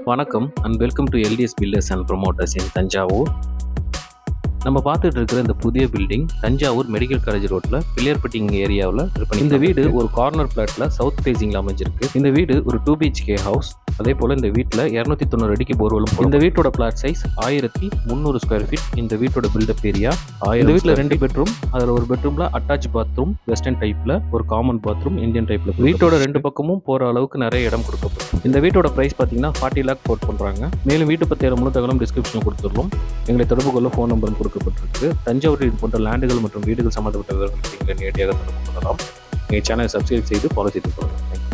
வணக்கம் and welcome to LDS builders and promoters in Thanjavur. நம்ம பார்த்துட்டு இருக்கிற இந்த புதிய பில்டிங் தஞ்சாவூர் மெடிக்கல் காலேஜ் ரோட்ல பிள்ளையார்பட்டி ஏரியாவில் இருக்கு. இந்த வீடு ஒரு கார்னர் பிளாட்ல சவுத் ஃபேசிங்ல அமைஞ்சிருக்கு. இந்த வீடு ஒரு 2 BHK ஹவுஸ். அதே போல இந்த வீட்டில் 290 அடிக்கு போர்வெலும். இந்த வீட்டோட பிளாட் சைஸ் 1300 ஸ்கொயர் ஃபீட். இந்த வீட்டோட பில்டப் ஏரியா 1000. இந்த வீட்டில் 2 பெட்ரூம், அதில் ஒரு பெட்ரூம்ல அட்டாச் பாத்ரூம் வெஸ்டர்ன் டைப்ல, ஒரு காமன் பாத்ரூம் இந்தியன் டைப்ல. வீட்டோட 2 பக்கமும் போற அளவுக்கு நிறைய இடம் கொடுக்கப்படும். இந்த வீட்டோட பிரைஸ் பார்த்தீங்கன்னா 40 lakh கோட் பண்றாங்க. மேலும் வீட்டு பற்றிய முழு தகவலும் டிஸ்கிரிப்ஷன் கொடுத்துருவோம். எங்களை தொடர்பு கொள்ள ஃபோன் நம்பரும் கொடுக்கப்பட்டிருக்கு. தஞ்சாவூரில் இது போன்ற லேண்டுகள் மற்றும் வீடுகள் சம்பந்தப்பட்ட விவரங்கள் நீங்கள் நேரடியாக தொடர்பு கொள்ளலாம். எங்கள் சேனலை சப்ஸ்கிரைப் செய்து ஃபாலோ செய்து கொள்ளலாம்.